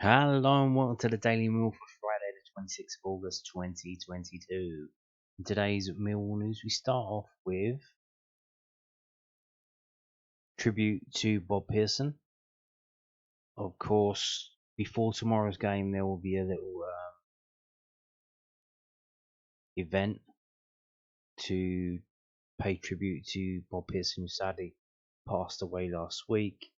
Hello and welcome to the Daily Mill for Friday the 26th of August 2022. In today's Millwall news we start off with tribute to Bob Pearson. Of course, before tomorrow's game there will be a little event to pay tribute to Bob Pearson, who sadly passed away last week.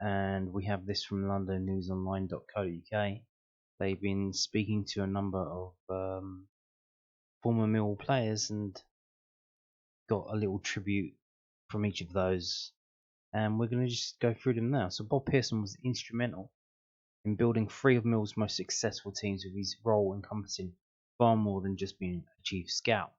And we have this from londonnewsonline.co.uk. They've been speaking to a number of former Millwall players and got a little tribute from each of those, and we're going to just go through them now. So Bob Pearson was instrumental in building three of Mill's most successful teams, with his role encompassing far more than just being a chief scout.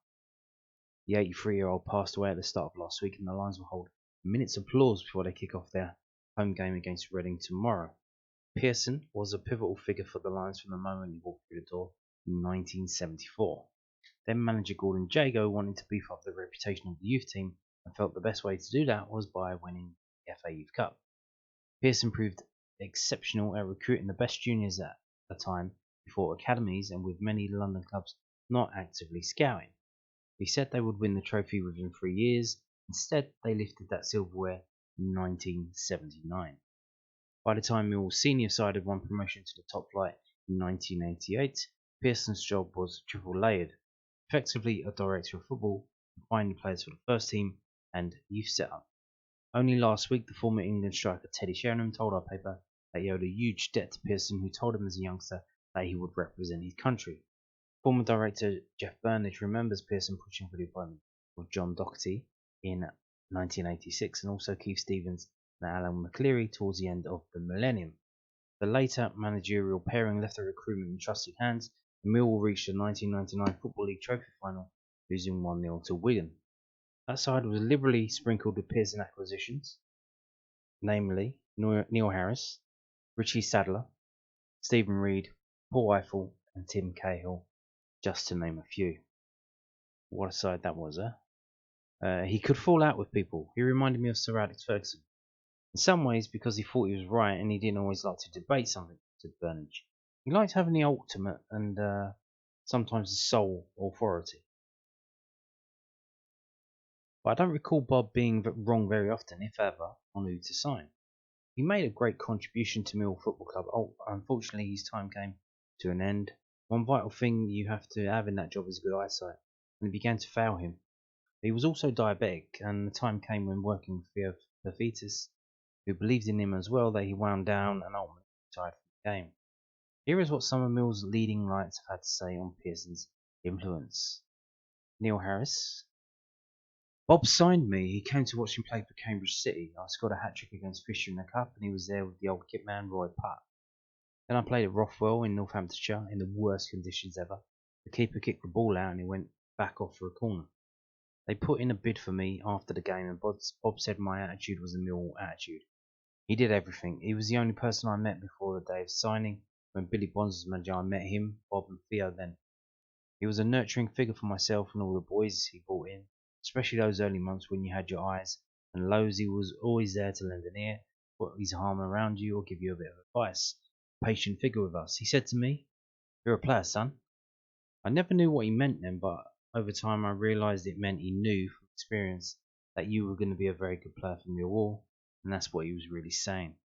The 83-year-old passed away at the start of last week, and the Lions will hold a minute's applause before they kick off their home game against Reading tomorrow. Pearson was a pivotal figure for the Lions from the moment he walked through the door in 1974. Then manager Gordon Jago wanted to beef up the reputation of the youth team and felt the best way to do that was by winning the FA Youth Cup. Pearson proved exceptional at recruiting the best juniors at the time before academies and with many London clubs not actively scouting. He said they would win the trophy within 3 years. Instead, they lifted that silverware in 1979. By the time Millwall's senior side had won promotion to the top flight in 1988, Pearson's job was triple layered. Effectively a director of football, finding players for the first team and youth setup. Only last week the former England striker Teddy Sheringham told our paper that he owed a huge debt to Pearson, who told him as a youngster that he would represent his country. Former director Jeff Burnage remembers Pearson pushing for the appointment of John Doherty in 1986 and also Keith Stevens and Alan McCleary towards the end of the millennium. The later managerial pairing left the recruitment in trusted hands, and Millwall reached the 1999 Football League Trophy final, losing 1-0 to Wigan. That side was liberally sprinkled with Pearson acquisitions, namely Neil Harris, Richie Sadler, Stephen Reid, Paul Eiffel and Tim Cahill, just to name a few. What a side that was, he could fall out with people. He reminded me of Sir Alex Ferguson. In some ways because he thought he was right and he didn't always like to debate something, said Burnage. He liked having the ultimate and sometimes the sole authority. But I don't recall Bob being wrong very often, if ever, on who to sign. He made a great contribution to Millwall Football Club. Unfortunately his time came to an end. One vital thing you have to have in that job is good eyesight, and it began to fail him. He was also diabetic, and the time came when working with Theo Perfitis, who believed in him as well, that he wound down and ultimately retired from the game. Here is what some of Mill's leading lights have had to say on Pearson's influence. Neil Harris. Bob signed me. He came to watch him play for Cambridge City. I scored a hat-trick against Fisher in the Cup, and he was there with the old kit man Roy Putt. Then I played at Rothwell in Northamptonshire in the worst conditions ever. The keeper kicked the ball out and he went back off for a corner. They put in a bid for me after the game, and Bob said my attitude was a Millwall attitude. He did everything. He was the only person I met before the day of signing. When Billy Bonds was manager, I met him, Bob and Theo then. He was a nurturing figure for myself and all the boys he brought in, especially those early months when you had your eyes and lows. He was always there to lend an ear, put his arm around you or give you a bit of advice. A patient figure with us. He said to me, "You're a player, son." I never knew what he meant then, but over time I realised it meant he knew from experience that you were going to be a very good player for Millwall, and that's what he was really saying.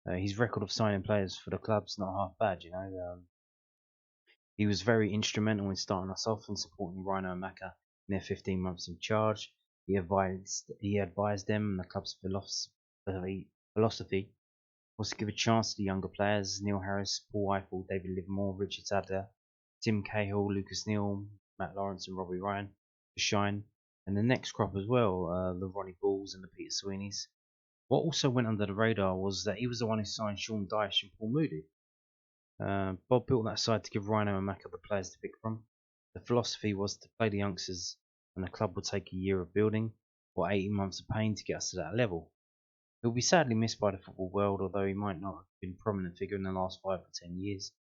His record of signing players for the club's not half bad, you know. He was very instrumental in starting us off and supporting Rhino and Macca in their 15 months in charge. He advised them, and the club's philosophy was to give a chance to the younger players: Neil Harris, Paul Eiffel, David Livermore, Richard Sadler, Tim Cahill, Lucas Neal, Matt Lawrence and Robbie Ryan to shine, and the next crop as well, the Ronnie Balls and the Peter Sweeneys. What also went under the radar was that he was the one who signed Sean Dyche and Paul Moody. Bob built that side to give Rhino and Macca the players to pick from. The philosophy was to play the youngsters, and the club would take a year of building or 18 months of pain to get us to that level. He will be sadly missed by the football world, although he might not have been a prominent figure in the last 5 or 10 years.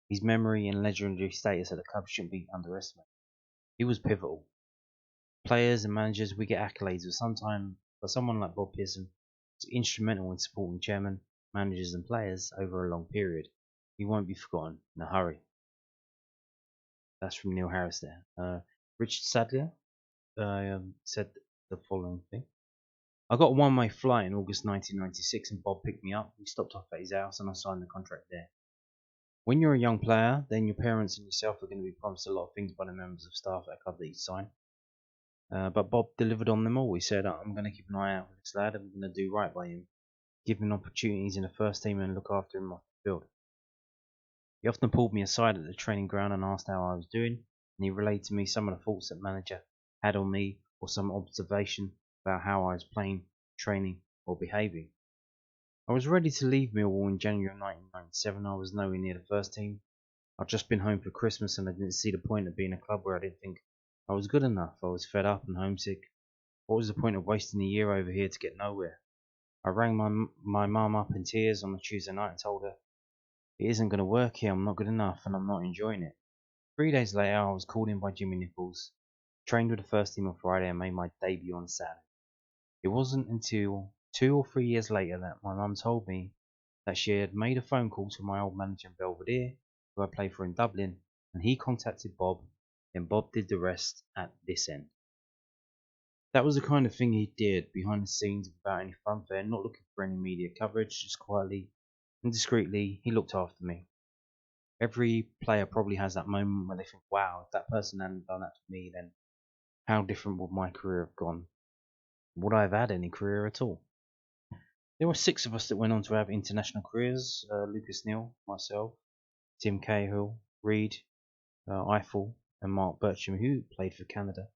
His memory and legendary status at the club shouldn't be underestimated. He was pivotal. Players and managers, we get accolades, but someone like Bob Pearson was instrumental in supporting chairmen, managers and players over a long period. He won't be forgotten in a hurry. That's from Neil Harris there. Richard Sadler said the following thing. I got a one-way flight in August 1996 and Bob picked me up. We stopped off at his house and I signed the contract there. When you're a young player, then your parents and yourself are going to be promised a lot of things by the members of staff at a club that you sign. But Bob delivered on them all. He said, I'm going to keep an eye out for this lad and I'm going to do right by him, give him opportunities in the first team and look after him off the field. He often pulled me aside at the training ground and asked how I was doing, and he relayed to me some of the thoughts that manager had on me or some observation about how I was playing, training or behaving. I was ready to leave Millwall in January 1997. I was nowhere near the first team. I'd just been home for Christmas and I didn't see the point of being a club where I didn't think I was good enough. I was fed up and homesick. What was the point of wasting a year over here to get nowhere? I rang my mum up in tears on a Tuesday night and told her, it isn't going to work here, I'm not good enough and I'm not enjoying it. 3 days later I was called in by Jimmy Nichols, trained with the first team on Friday and made my debut on Saturday. It wasn't until 2 or 3 years later that my mum told me that she had made a phone call to my old manager in Belvedere, who I played for in Dublin, and he contacted Bob, and Bob did the rest at this end. That was the kind of thing he did behind the scenes without any fanfare, not looking for any media coverage, just quietly and discreetly he looked after me. Every player probably has that moment where they think, wow, if that person hadn't done that for me, then how different would my career have gone? Would I have had any career at all? There were 6 of us that went on to have international careers. Lucas Neal, myself, Tim Cahill, Reed, Eiffel and Mark Bircham, who played for Canada.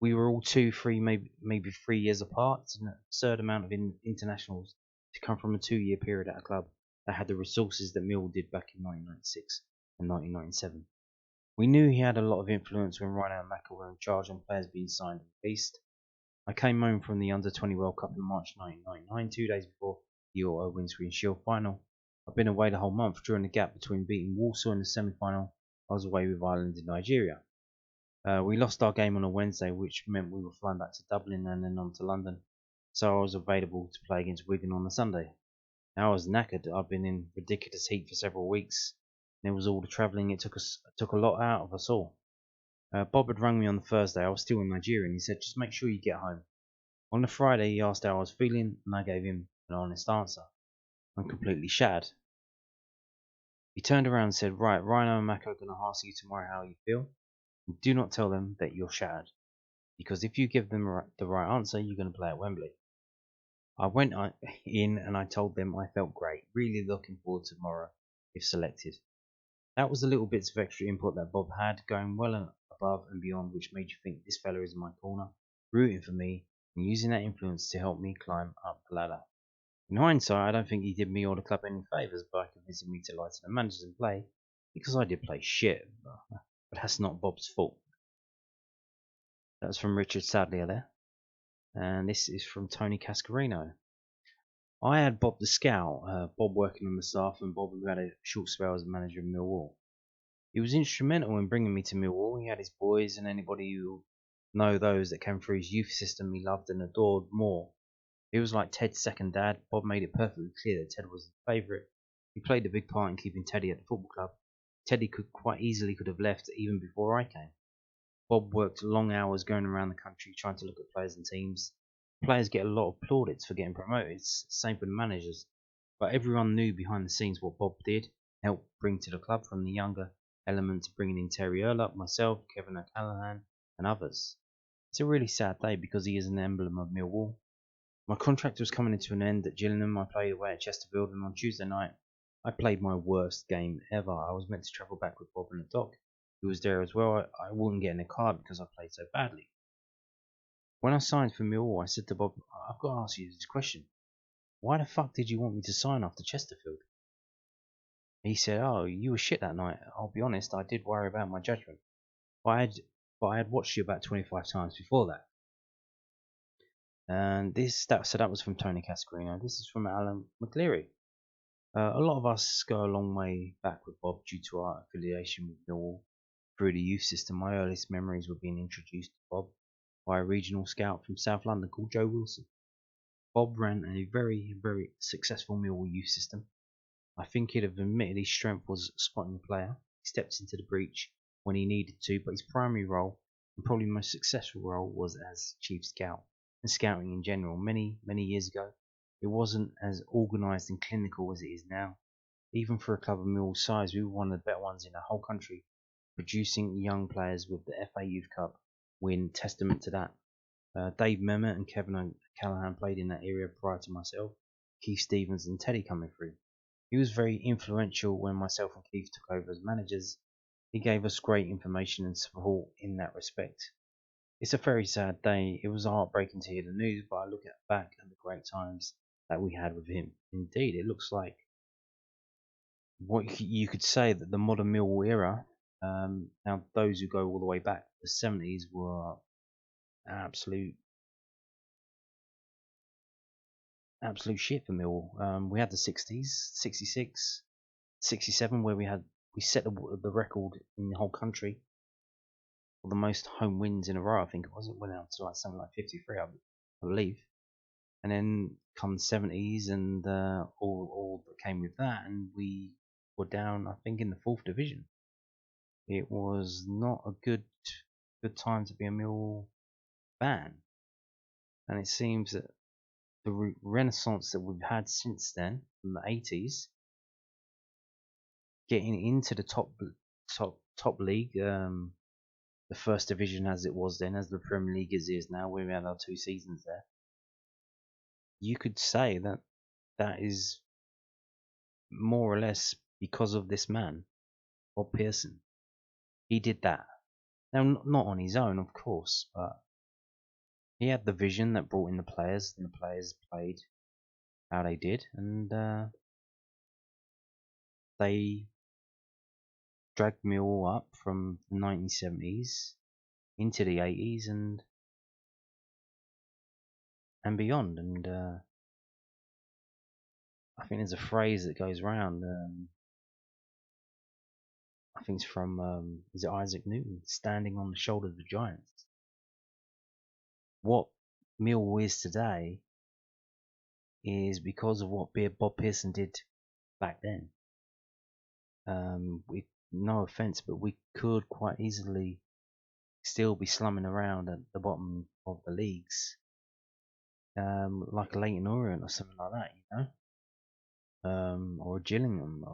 We were all 2, 3, maybe 3 years apart. It's an absurd amount of internationals to come from a 2-year period at a club that had the resources that Millwall did back in 1996 and 1997. We knew he had a lot of influence when Ryan and Macca were in charge on players being signed and released. I came home from the Under-20 World Cup in March 1999, 2 days before the Auto Windscreen Shield final. I've been away the whole month. During the gap between beating Warsaw in the semi-final, I was away with Ireland and Nigeria. We lost our game on a Wednesday, which meant we were flying back to Dublin and then on to London, so I was available to play against Wigan on the Sunday. Now I was knackered. I'd been in ridiculous heat for several weeks, and it was all the travelling. It took a lot out of us all. Bob had rung me on the Thursday. I was still in Nigeria, and he said, just make sure you get home. On the Friday, he asked how I was feeling, and I gave him an honest answer. I'm completely shattered. He turned around and said, right, Rhino and Macca are going to ask you tomorrow how you feel. And do not tell them that you're shattered, because if you give them the right answer, you're going to play at Wembley. I went in and I told them I felt great, really looking forward to tomorrow if selected. That was the little bits of extra input that Bob had, going well and above and beyond, which made you think this fella is in my corner, rooting for me, and using that influence to help me climb up the ladder. In hindsight, I don't think he did me or the club any favours by convincing me to lighten the managers and play, because I did play shit, but that's not Bob's fault. That was from Richard Sadler there, and this is from Tony Cascarino. I had Bob the Scout, Bob working on the staff, and Bob who had a short spell as manager of Millwall. He was instrumental in bringing me to Millwall. He had his boys, and anybody who know those that came through his youth system he loved and adored more. He was like Ted's second dad. Bob made it perfectly clear that Ted was his favourite. He played a big part in keeping Teddy at the football club. Teddy quite easily could have left even before I came. Bob worked long hours going around the country trying to look at players and teams. Players get a lot of plaudits for getting promoted, same for the managers. But everyone knew behind the scenes what Bob did, helped bring to the club, from the younger elements bringing in Terry Earlup, myself, Kevin O'Callaghan and others. It's a really sad day because he is an emblem of Millwall. My contract was coming into an end at Gillingham. I played away at Chesterfield, and on Tuesday night I played my worst game ever. I was meant to travel back with Bob and the Doc, who was there as well. I wouldn't get in a car because I played so badly. When I signed for Millwall, I said to Bob, I've got to ask you this question. Why the fuck did you want me to sign after Chesterfield? He said, oh, you were shit that night. I'll be honest, I did worry about my judgment. But I had watched you about 25 times before that. And that was from Tony Cascarino. This is from Alan McLeary. A lot of us go a long way back with Bob due to our affiliation with Millwall through the youth system. My earliest memories were being introduced to Bob by a regional scout from South London called Joe Wilson. Bob ran a very, very successful Millwall youth system. I think he'd have admitted his strength was spotting the player. He stepped into the breach when he needed to, but his primary role, and probably most successful role, was as chief scout and scouting in general. Many years ago, it wasn't as organised and clinical as it is now. Even for a club of Millwall size, we were one of the better ones in the whole country, producing young players with the FA Youth Cup win testament to that. Dave Memmott and Kevin O'Callaghan played in that area prior to myself, Keith Stevens and Teddy coming through. He was very influential when myself and Keith took over as managers. He gave us great information and support in that respect. It's a very sad day. It was heartbreaking to hear the news, but I look back at the great times that we had with him. Indeed, it looks like what you could say that the modern Millwall era. Now, those who go all the way back, the 70s were absolute shit for Millwall. We had the 60s, 66, 67, where we set the record in the whole country for the most home wins in a row. I think it was. It went out to like something like 53, I believe. And then come the 70s and all that came with that, and we were down, I think, in the 4th division. It was not a good time to be a Millwall fan, and it seems that the renaissance that we've had since then, from the 80s, getting into the top league, the first division as it was then, as the Premier League is now, where we had our 2 seasons there. You could say that that is more or less because of this man, Bob Pearson. He did that. Now, not on his own, of course, but he had the vision that brought in the players, and the players played how they did, and they dragged me all up from the 1970s into the 80s and beyond. And I think there's a phrase that goes around. I think it's from is it Isaac Newton, standing on the shoulders of giants. What Millwall is today is because of what Bob Pearson did back then. No offence, but we could quite easily still be slumming around at the bottom of the leagues, like a Leyton Orient or something like that, or a Gillingham,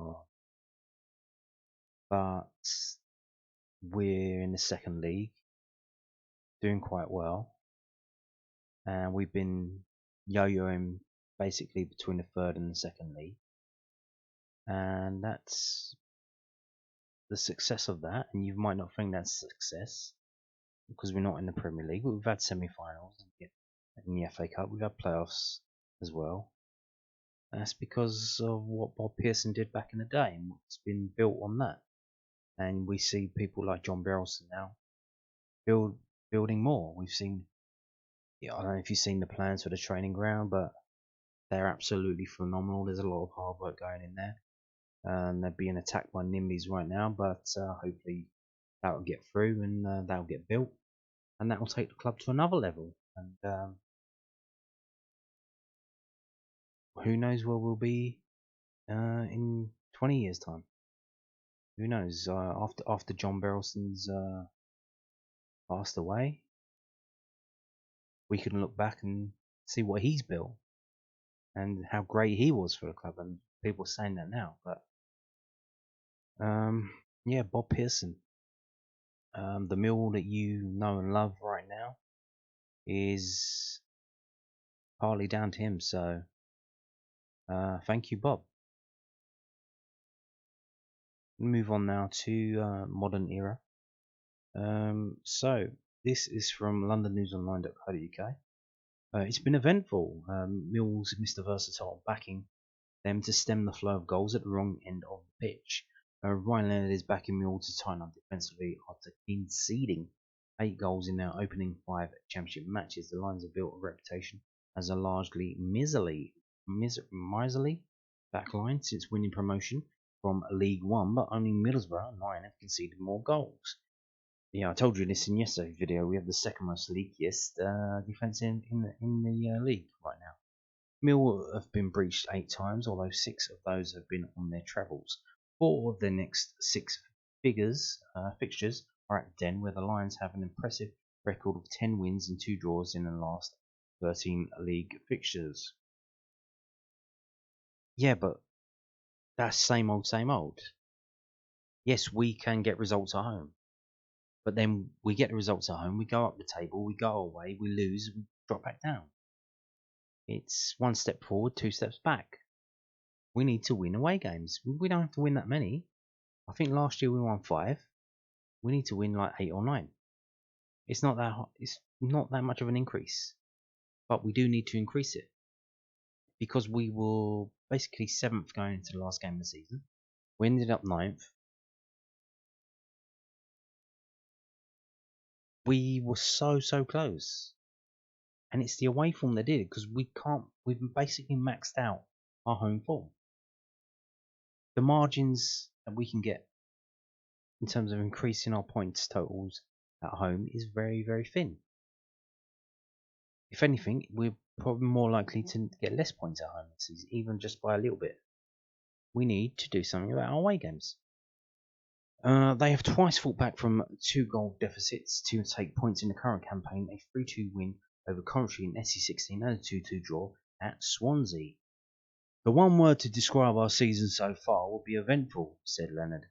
but we're in the second league, doing quite well, and we've been yo-yoing basically between the third and the second league, and that's the success of that. And you might not think that's success because we're not in the Premier League, but we've had semi-finals in the FA Cup, we've had playoffs as well. And that's because of what Bob Pearson did back in the day and what's been built on that. And we see people like John Berylson now building more. We've seen, I don't know if you've seen the plans for the training ground, but they're absolutely phenomenal. There's a lot of hard work going in there. They're being attacked by NIMBYs right now, but hopefully that will get through and that will get built, and that will take the club to another level. And who knows where we'll be in 20 years' time? Who knows? After John Berylson's passed away, we can look back and see what he's built and how great he was for the club. And people are saying that now, but yeah, Bob Pearson, the Millwall that you know and love right now, is partly down to him. So thank you, Bob. Move on now to modern era. So this is from londonnewsonline.co.uk. It's been eventful. Mills, Mr. Versatile, backing them to stem the flow of goals at the wrong end of the pitch. Ryan Leonard is backing Millwall to tighten up defensively after conceding 8 goals in their opening 5 championship matches. The Lions have built a reputation as a largely miserly backline since winning promotion from League One, but only Middlesbrough and 9 have conceded more goals. Yeah, I told you this in yesterday's video. We have the second most leakiest defence in the league right now. Mill have been breached 8 times, although 6 of those have been on their travels. 4 of their next 6 fixtures are at Den, where the Lions have an impressive record of 10 wins and 2 draws in the last 13 league fixtures. Yeah, but that's same old, same old. Yes, we can get results at home. But then we get the results at home, we go up the table, we go away, we lose, we drop back down. It's 1 step forward, 2 steps back. We need to win away games. We don't have to win that many. I think last year we won 5. We need to win like 8 or 9. It's not that much of an increase. But we do need to increase it. Because we were basically 7th going into the last game of the season. We ended up 9th. We were so close. And it's the away form that did it, because we've basically maxed out our home form. The margins that we can get in terms of increasing our points totals at home is very thin. If anything, we're probably more likely to get less points at home this season, even just by a little bit. We need to do something about our away games. They have twice fought back from 2-goal deficits to take points in the current campaign, a 3-2 win over Coventry in SC16 and a 2-2 draw at Swansea. The one word to describe our season so far would be eventful, said Leonard.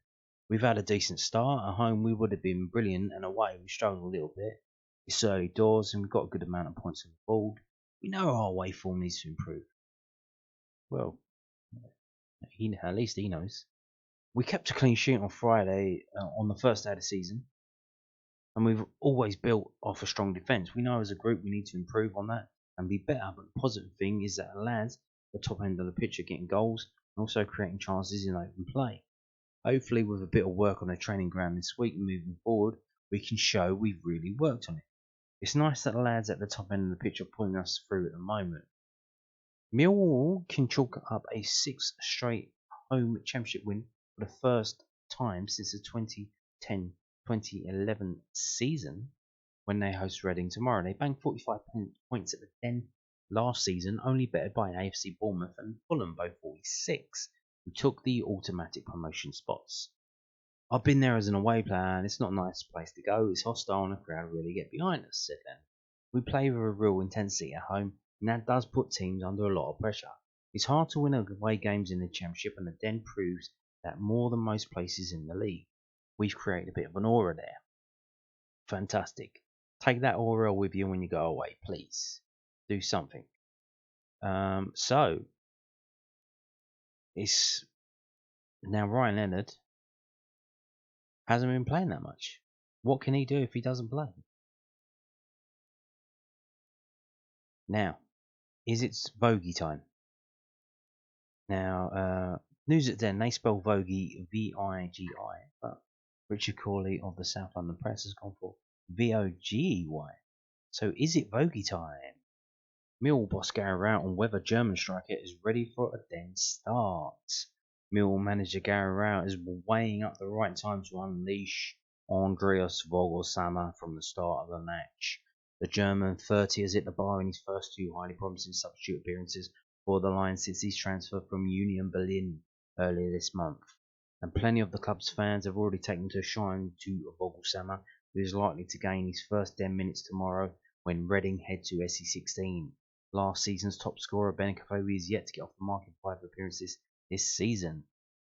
We've had a decent start. At home we would have been brilliant, and away we struggled a little bit. It's early doors and we've got a good amount of points on the board. We know our away form needs to improve. Well, at least he knows. We kept a clean sheet on Friday on the first day of the season, and we've always built off a strong defence. We know as a group we need to improve on that and be better, but the positive thing is that the lads at the top end of the pitch are getting goals and also creating chances in open play. Hopefully with a bit of work on the training ground this week and moving forward, we can show we've really worked on it. It's nice that the lads at the top end of the pitch are pulling us through at the moment. Millwall can chalk up a 6th straight home championship win for the first time since the 2010-2011 season when they host Reading tomorrow. They banked 45 points at the Den last season, only bettered by AFC Bournemouth and Fulham, both 46, who took the automatic promotion spots. I've been there as an away player and it's not a nice place to go. It's hostile and the crowd really get behind us, said Leonard. We play with a real intensity at home and that does put teams under a lot of pressure. It's hard to win away games in the Championship and the Den proves that more than most places in the league. We've created a bit of an aura there. Fantastic. Take that aura with you when you go away, please. Do something. So, it's now Ryan Leonard hasn't been playing that much. What can he do if he doesn't play? Now, is it Vogey time? Now, news at Den, they spell Vogey V-I-G-I, but Richard Corley of the South London Press has gone for V-O-G-E-Y. So is it Vogey time? Mill boss Gary Rowett on whether German striker is ready for a Den start. Mill manager Gary Rowett is weighing up the right time to unleash Andreas Voglsammer from the start of the match. The German 30 has hit the bar in his first 2 highly promising substitute appearances for the Lions since his transfer from Union Berlin earlier this month. And plenty of the club's fans have already taken to shine to Voglsammer, who is likely to gain his first 10 minutes tomorrow when Reading head to SC16. Last season's top scorer Ben Kofoe is yet to get off the mark in 5 appearances this season.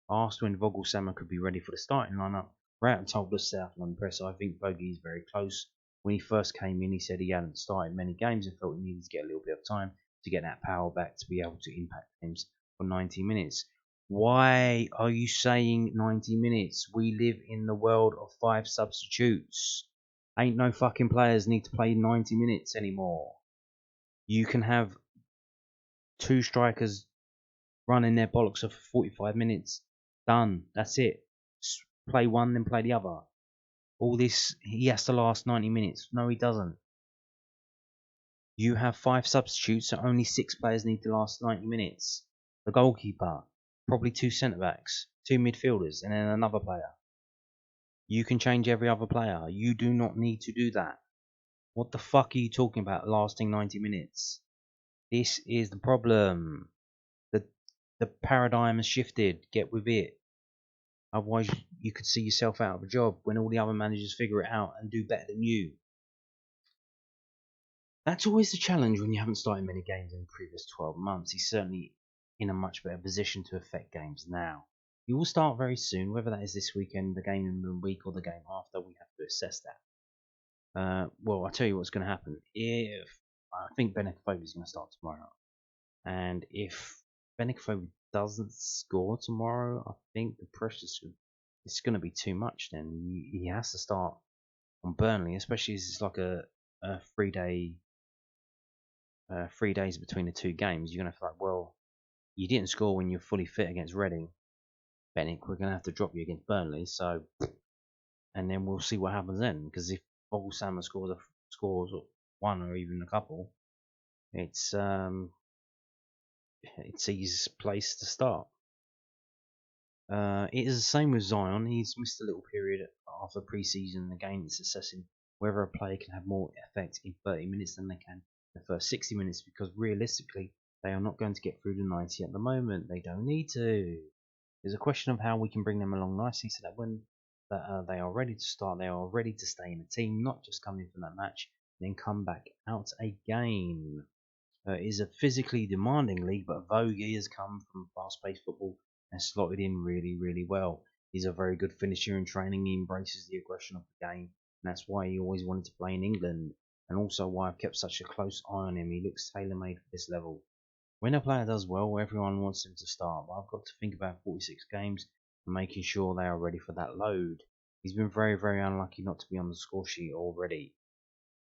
Asked when Voglsammer could be ready for the starting lineup, Rowett told the South London Press, I think Vogey is very close. When he first came in, he said he hadn't started many games and felt he needed to get a little bit of time to get that power back to be able to impact games for 90 minutes. Why are you saying 90 minutes? We live in the world of 5 substitutes. Ain't no fucking players need to play 90 minutes anymore. You can have 2 strikers running their bollocks off for 45 minutes. Done. That's it. Play one, then play the other. All this, he has to last 90 minutes. No, he doesn't. You have 5 substitutes, so only 6 players need to last 90 minutes. The goalkeeper, probably 2 centre-backs, 2 midfielders, and then another player. You can change every other player. You do not need to do that. What the fuck are you talking about lasting 90 minutes? This is the problem. The the paradigm has shifted. Get with it. Otherwise, you could see yourself out of a job when all the other managers figure it out and do better than you. That's always the challenge when you haven't started many games in the previous 12 months. He's certainly in a much better position to affect games now. He will start very soon, whether that is this weekend, the game in the week, or the game after. We have to assess that. Well, I'll tell you what's going to happen. If I think Vogey is going to start tomorrow, and if Vogey doesn't score tomorrow, I think the pressure is going to be too much. Then he has to start on Burnley, especially as it's like a 3 days between the two games. You're going to feel like, well, you didn't score when you're fully fit against Reading, Bennett. We're going to have to drop you against Burnley. So, and then we'll see what happens then. Because if Voglsammer scores one or even a couple, it's his place to start. It is the same with Zion. He's missed a little period after pre-season. Again, it's assessing whether a player can have more effect in 30 minutes than they can in the first 60 minutes, because realistically, they are not going to get through the 90 at the moment. They don't need to. There's a question of how we can bring them along nicely so that when they are ready to start, they are ready to stay in the team, not just come in for that match, then come back out again. It is a physically demanding league, but Vogey has come from fast-paced football and slotted in really, really well. He's a very good finisher in training. He embraces the aggression of the game, and that's why he always wanted to play in England, and also why I've kept such a close eye on him. He looks tailor-made for this level. When a player does well, everyone wants him to start, but I've got to think about 46 games and making sure they are ready for that load. He's been very, very unlucky not to be on the score sheet already.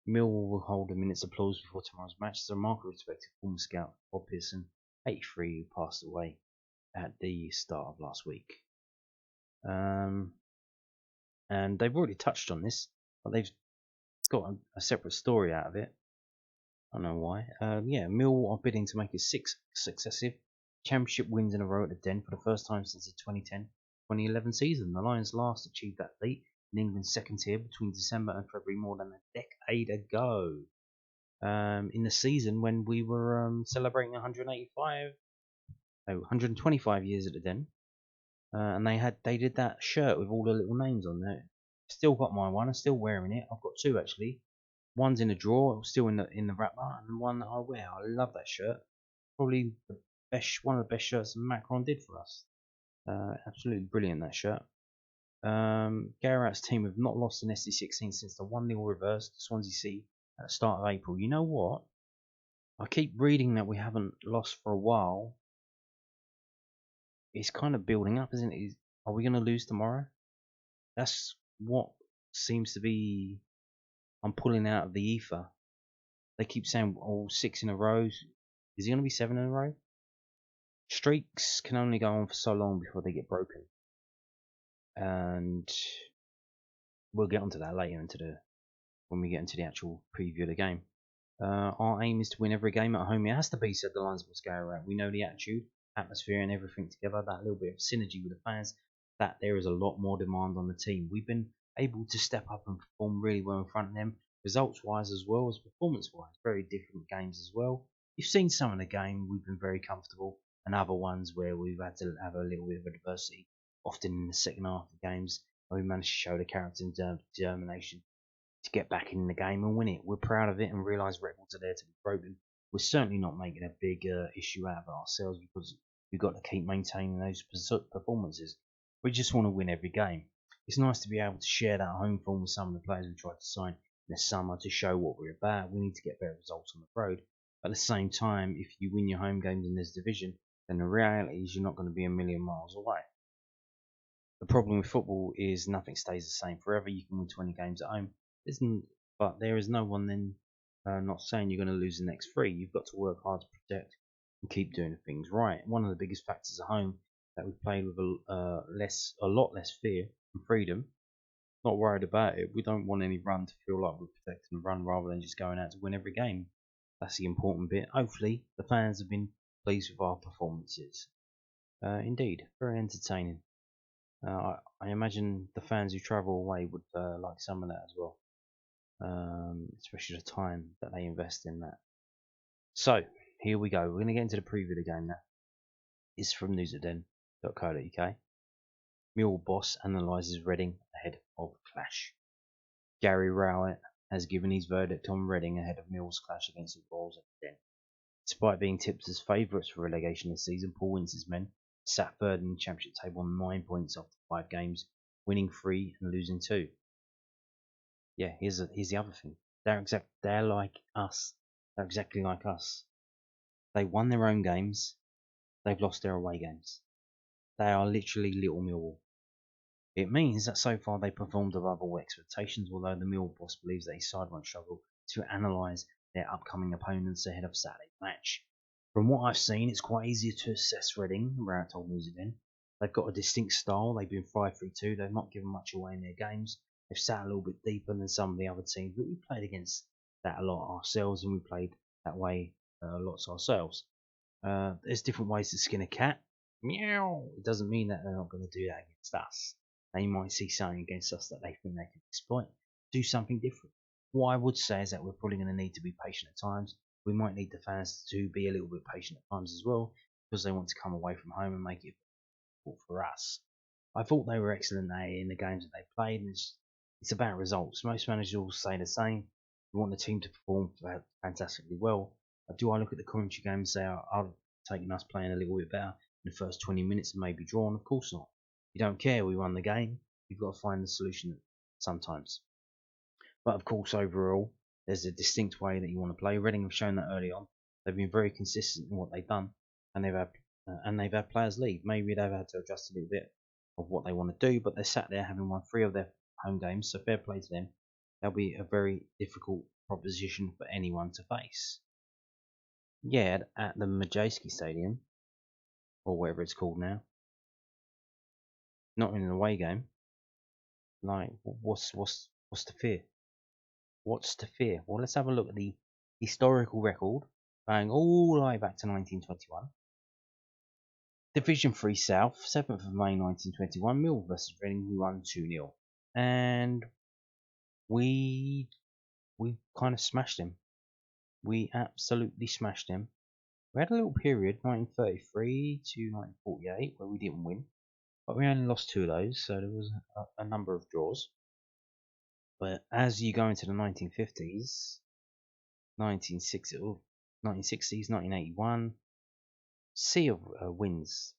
Millwall will hold a minute's applause before tomorrow's match. The remarkably respected former scout Bob Pearson, 83, who passed away at the start of last week. And they've already touched on this, but they've got a separate story out of it. I don't know why. Millwall are bidding to make it 6 successive championship wins in a row at the Den for the first time since the 2010-2011 season. The Lions last achieved that feat in England's second tier between December and February more than a decade ago. In the season when we were celebrating 125 years at the Den, and they did that shirt with all the little names on there. Still got my one. I'm still wearing it. I've got two actually. One's in a drawer, still in the wrapper, and one that I wear. I love that shirt. Probably one of the best shirts Macron did for us. Absolutely brilliant, that shirt. Garrett's team have not lost an SD16 since the 1-0 reverse to Swansea City at the start of April. You know what? I keep reading that we haven't lost for a while. It's kind of building up, isn't it? Are we going to lose tomorrow? That's what seems to be. I'm pulling out of the ether. They keep saying, 6 in a row. Is it going to be 7 in a row? Streaks can only go on for so long before they get broken. And we'll get onto that later when we get into the actual preview of the game. Our aim is to win every game at home. It has to be, said the linesman Scarrett. We know the attitude, atmosphere, and everything together. That little bit of synergy with the fans. That there is a lot more demand on the team. We've been able to step up and perform really well in front of them, results-wise as well as performance-wise. Very different games as well. You've seen some of the game. We've been very comfortable, and other ones where we've had to have a little bit of adversity. Often in the second half of the games, where we managed to show the character and determination to get back in the game and win it. We're proud of it and realise records are there to be broken. We're certainly not making a big issue out of it ourselves, because we've got to keep maintaining those performances. We just want to win every game. It's nice to be able to share that home form with some of the players we tried to sign in the summer to show what we're about. We need to get better results on the road. At the same time, if you win your home games in this division, then the reality is you're not going to be a million miles away. The problem with football is nothing stays the same forever. You can win 20 games at home, but there is no one then not saying you're going to lose the next 3. You've got to work hard to protect and keep doing things right. One of the biggest factors at home that we've played with a lot less fear and freedom. Not worried about it. We don't want any run to feel like we're protecting the run rather than just going out to win every game. That's the important bit. Hopefully, the fans have been pleased with our performances. Indeed, very entertaining. I imagine the fans who travel away would like some of that as well, especially the time that they invest in that. So, here we go. We're going to get into the preview of the game now. It's from newsatden.co.uk. Millwall boss analyses Reading ahead of clash. Gary Rowett has given his verdict on Reading ahead of Mill's clash against the Royals at Den. Despite being tipped as favourites for relegation this season, Paul Wince's men sat third in the championship table on 9 points after 5 games, winning 3 and losing 2. Yeah, here's the other thing. They're like us. They're exactly like us. They won their own games. They've lost their away games. They are literally little Millwall. It means that so far they performed above all expectations, although the Millwall boss believes that his side won't struggle to analyse their upcoming opponents ahead of Saturday's match. From what I've seen, it's quite easy to assess Reading, Rowett told News Again. They've got a distinct style. They've been 5-3-2. They've not given much away in their games. They've sat a little bit deeper than some of the other teams, but we played against that a lot ourselves, and we played that way lots ourselves. There's different ways to skin a cat. Meow. It doesn't mean that they're not going to do that against us. They might see something against us that they think they can exploit. Do something different. What I would say is that we're probably going to need to be patient at times. We might need the fans to be a little bit patient at times as well, because they want to come away from home and make it difficult for us. I thought they were excellent in the games that they played, and it's about results. Most managers will say the same. We want the team to perform fantastically well. Do I look at the commentary game and say I've taken us playing a little bit better in the first 20 minutes and maybe drawn? Of course not. You don't care, we won the game. You've got to find the solution sometimes. But of course, overall, there's a distinct way that you want to play. Reading have shown that early on. They've been very consistent in what they've done, and they've had players leave. Maybe they've had to adjust a little bit of what they want to do, but they're sat there having won 3 of their home games, so fair play to them. That'll be a very difficult proposition for anyone to face. Yeah, at the Majewski Stadium, or whatever it's called now, not in an away game. Like, what's the fear? What's the fear? Well, let's have a look at the historical record, going all the way back to 1921. Division 3 South, 7th of May 1921, Millwall versus Reading, we won 2-0. And we kind of smashed them. We absolutely smashed them. We had a little period, 1933 to 1948, where we didn't win. But we only lost 2 of those, so there was a number of draws. But as you go into the 1950s, 1960s, 1981, sea of wins.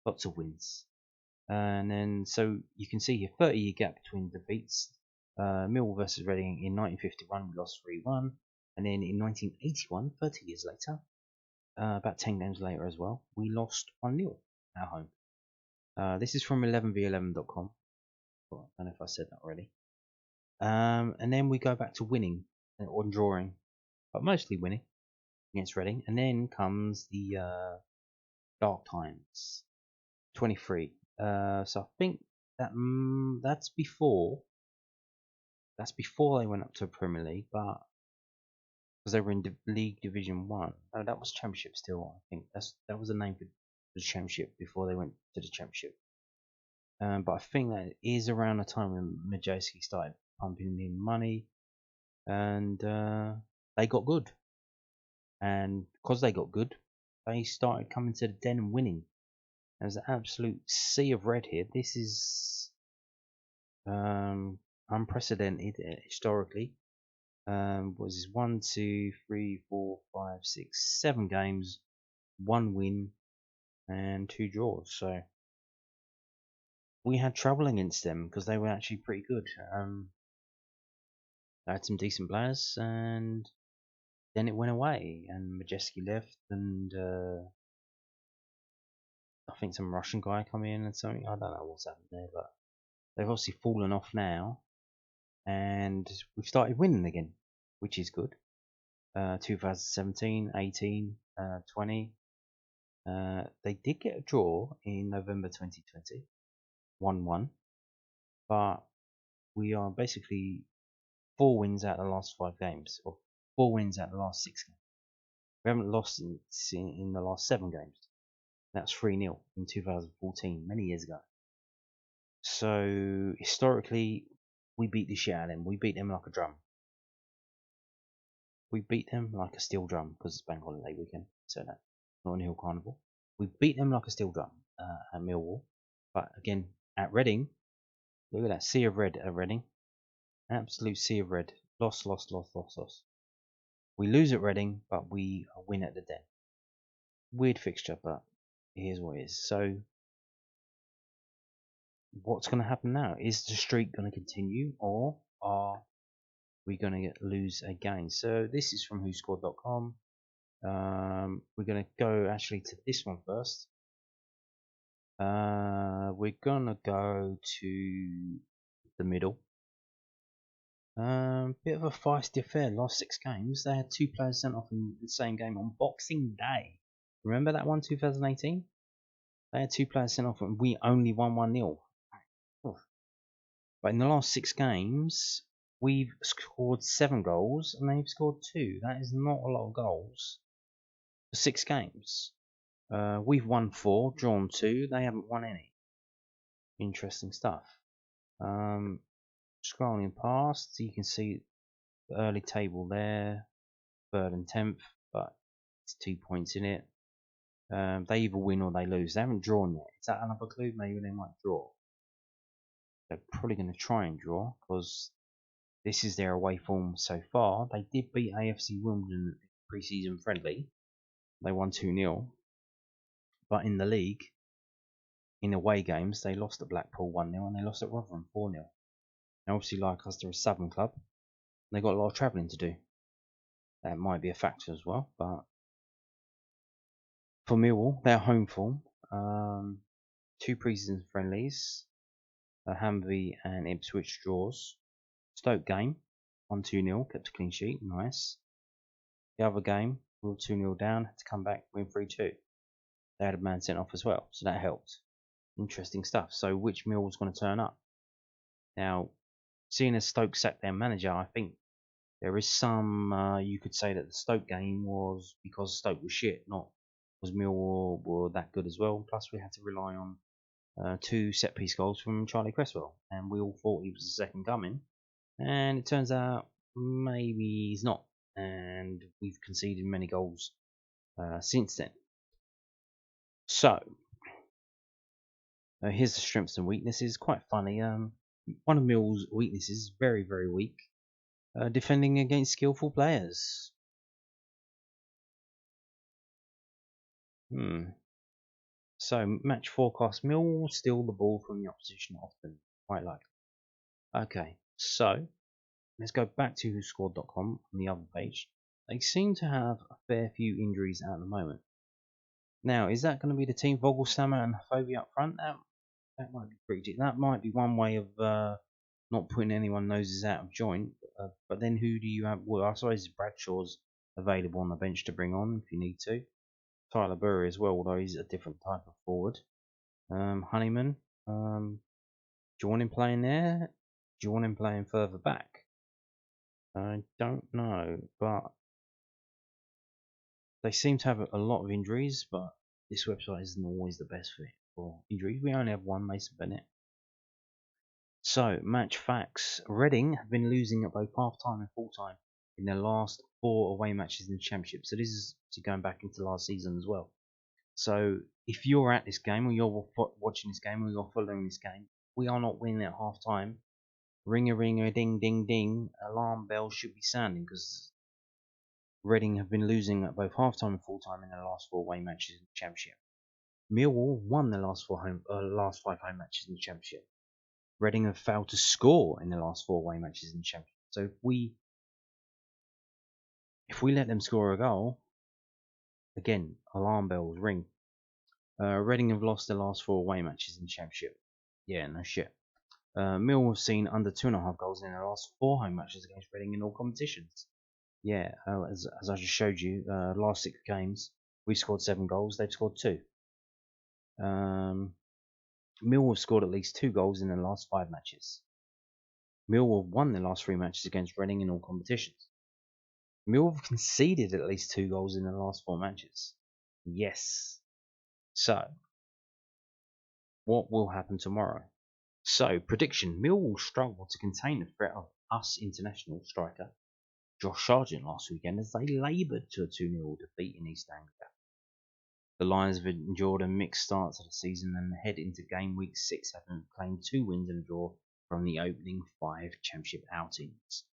Lots of wins. And then, so you can see here, 30-year gap between defeats. Millwall versus Reading in 1951, we lost 3-1. And then in 1981, 30 years later, about 10 games later as well, we lost 1-0 at home. This is from 11v11.com. I don't know if I said that already. And then we go back to winning or drawing, but mostly winning against Reading. And then comes the dark times, 23. So I think that's before they went up to Premier League, but because they were in League Division 1. Oh, that was Championship still. I think that was the name for the Championship before they went to the Championship. But I think that is around the time when Majewski started pumping in money, and they got good. And because they got good, they started coming to the Den and winning. There's an absolute sea of red here. This is unprecedented historically. Was this 1, 2, 3, 4, 5, 6, 7 games, 1 win, and 2 draws. So we had trouble against them because they were actually pretty good. They had some decent players, and then it went away, and Majewski left, and I think some Russian guy come in and something. I don't know what's happened there, but they've obviously fallen off now, and we've started winning again, which is good. 2017, 18, 20. They did get a draw in November 2020, 1-1, but we are basically 4 wins out of the last 5 games, or 4 wins out of the last 6 games. We haven't lost in the last 7 games. That's 3-0 in 2014, many years ago. So historically, we beat the shit out of them. We beat them like a drum. We beat them like a steel drum because it's bank holiday weekend, so that Notting Hill Carnival. We beat them like a steel drum at Millwall, but again at Reading, look at that sea of red at Reading, absolute sea of red. Loss, loss, loss, loss, loss. We lose at Reading, but we win at the Den. Weird fixture, but here's what it is. So, what's going to happen now? Is the streak going to continue, or are we going to lose again? So, this is from whoscored.com. We're going to go actually to this one first. We're going to go to the middle. Bit of a feisty affair. Last 6 games, they had 2 players sent off in the same game on Boxing Day. Remember that one, 2018? They had 2 players sent off and we only won 1-0. But in the last 6 games, we've scored 7 goals and they've scored 2. That is not a lot of goals for 6 games. We've won 4, drawn 2. They haven't won any. Interesting stuff. Scrolling past, you can see the early table there, 3rd and 10th, but it's 2 points in it. They either win or they lose. They haven't drawn yet. Is that another clue? Maybe they might draw. They're probably going to try and draw because this is their away form so far. They did beat AFC Wimbledon pre-season friendly. They won 2-0. But in the league, in away games, they lost at Blackpool 1-0 and they lost at Rotherham 4-0. Now, obviously, like us, they're a Southern club. They've got a lot of travelling to do. That might be a factor as well. But for Millwall, their home form, 2 pre-season friendlies, Hamby and Ipswich draws. Stoke game, 1-2-0, kept a clean sheet, nice. The other game, we were 2-0 down, had to come back, win 3-2. They had a man sent off as well, so that helped. Interesting stuff. So which Millwall's going to turn up? Now, seeing as Stoke sacked their manager, I think there is some, you could say that the Stoke game was because Stoke was shit, not because Millwall were that good as well. Plus we had to rely on 2 set-piece goals from Charlie Cresswell, and we all thought he was the second coming. And it turns out maybe he's not, and we've conceded many goals since then. So, here's the strengths and weaknesses. Quite funny. One of Mill's weaknesses is very, very weak. Defending against skillful players. So, match forecast. Mill steal the ball from the opposition often. Quite likely. Okay, so let's go back to whoscored.com on the other page. They seem to have a fair few injuries at the moment. Now, is that going to be the team Voglsammer and Vogey up front? That might be pretty. That might be one way of not putting anyone noses out of joint. But then who do you have? Well, I suppose Bradshaw's available on the bench to bring on if you need to. Tyler Burry as well, although he's a different type of forward. Honeyman. Do you want him playing there? Do you want him playing further back? I don't know, but they seem to have a lot of injuries, but this website isn't always the best fit for injuries. We only have one, Mason Bennett. So, match facts. Reading have been losing at both half-time and full-time in their last 4 away matches in the Championship. So this is going back into last season as well. So, if you're at this game, or you're watching this game, or you're following this game, we are not winning at half-time. Ring-a-ring-a, ding-ding-ding, alarm bells should be sounding, because Reading have been losing at both half-time and full-time in their last 4 away matches in the Championship. Millwall won their last 5 home matches in the Championship. Reading have failed to score in the last 4 away matches in the Championship. So if we let them score a goal, again, alarm bells ring. Reading have lost their last 4 away matches in the Championship. Yeah, no shit. Mill have seen under 2.5 goals in their last 4 home matches against Reading in all competitions. Yeah, as I just showed you, last 6 games, we've scored 7 goals, they've scored 2. Mill have scored at least 2 goals in their last 5 matches. Mill have won their last 3 matches against Reading in all competitions. Mill have conceded at least 2 goals in the last 4 matches. Yes. So, what will happen tomorrow? So, prediction. Mill will struggle to contain the threat of us international striker, Josh Sargent last weekend as they laboured to a 2-0 defeat in East Anglia. The Lions have endured a mixed start to the season and head into game week 6 having claimed 2 wins and a draw from the opening 5 championship outings.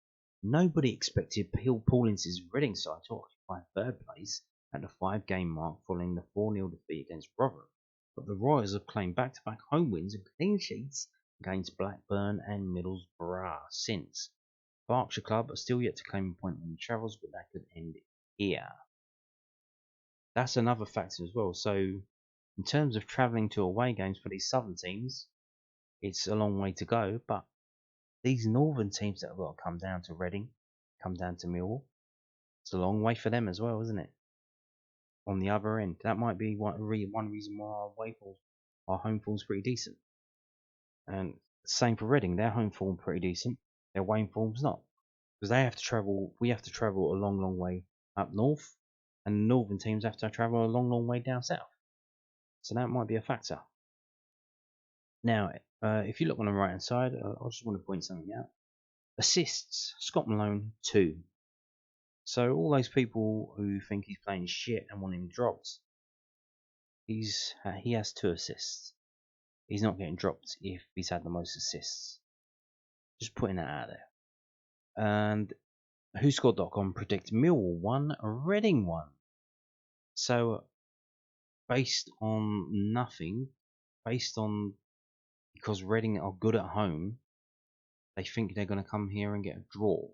Nobody expected Paulin's Reading side to occupy third place at the 5-game mark following the 4-0 defeat against Rotherham, but the Royals have claimed back-to-back home wins and clean sheets against Blackburn and Middlesbrough since. Berkshire Club are still yet to claim a point on the travels, but that could end here. That's another factor as well. So, in terms of travelling to away games for these southern teams, it's a long way to go. But these northern teams that have got to come down to Reading, come down to Millwall, it's a long way for them as well, isn't it? On the other end, that might be one reason why our home form's pretty decent. And same for Reading, their home form pretty decent, their away form's not, because they have to travel. We have to travel a long way up north. And the northern teams have to travel a long way down south. So that might be a factor. Now, if you look on the right hand side, I just want to point something out. Assists, Scott Malone, 2. So all those people who think he's playing shit and want him dropped, he has 2 assists. He's not getting dropped if he's had the most assists. Just putting that out there. And WhoScored.com predict Millwall 1, Reading 1. So, based on nothing, because Reading are good at home, they think they're going to come here and get a draw.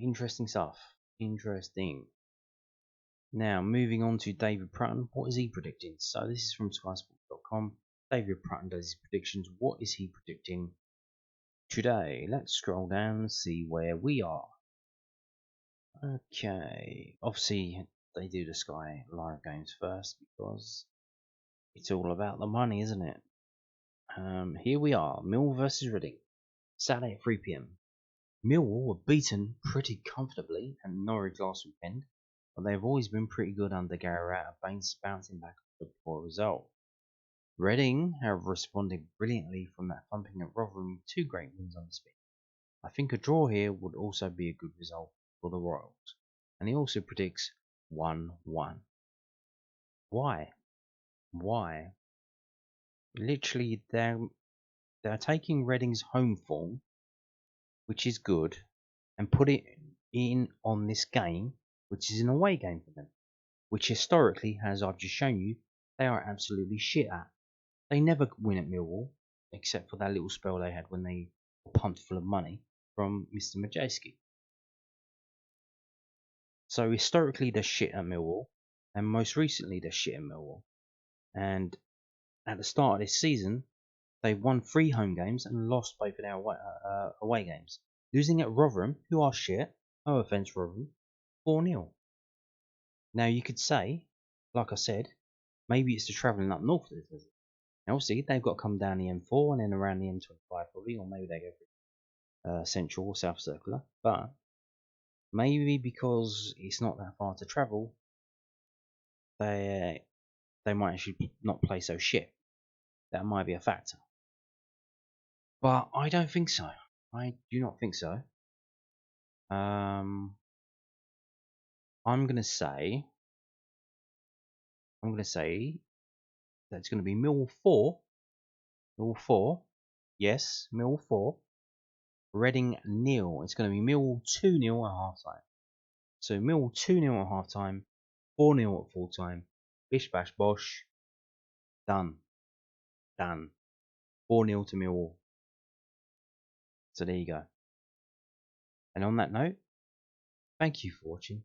Interesting stuff. Interesting. Now, moving on to David Prutton. What is he predicting? So, this is from SkySports.com. David Prutton does his predictions. What is he predicting today? Let's scroll down and see where we are. Okay. Obviously, they do the Sky live games first because it's all about the money, isn't it? Here we are. Millwall versus Reading. Saturday at 3 p.m. Millwall were beaten pretty comfortably at Norwich last weekend, but they've always been pretty good under Gary Rowett, bouncing back with a poor result. Reading have responded brilliantly from that thumping at Rotherham, 2 great wins on the spin. I think a draw here would also be a good result for the Royals. And he also predicts 1-1. Why? Literally, they're taking Reading's home form, which is good, and put it in on this game, which is an away game for them, which historically, as I've just shown you, they are absolutely shit at. They never win at Millwall, except for that little spell they had when they were pumped full of money from Mr. Majewski. So historically, they're shit at Millwall, and most recently, they're shit at Millwall. And at the start of this season, they've won 3 home games and lost both of their away games. Losing at Rotherham, who are shit, no offence Rotherham, 4-0. Now you could say, like I said, maybe it's the travelling up north that does it. Now obviously they've got to come down the M4 and then around the M25 probably, or maybe they go for Central or South Circular. But maybe because it's not that far to travel, they might actually not play so shit. That might be a factor. But I don't think so. I do not think so. I'm gonna say that it's gonna be Millwall 4. Yes, Millwall 4. Reading 0. It's gonna be Millwall 2-0 at half time. So Millwall 2-0 at half time, 4-0 at full time. Bish bash bosh. Done. 4-0 to Millwall. So there you go. And on that note, thank you for watching.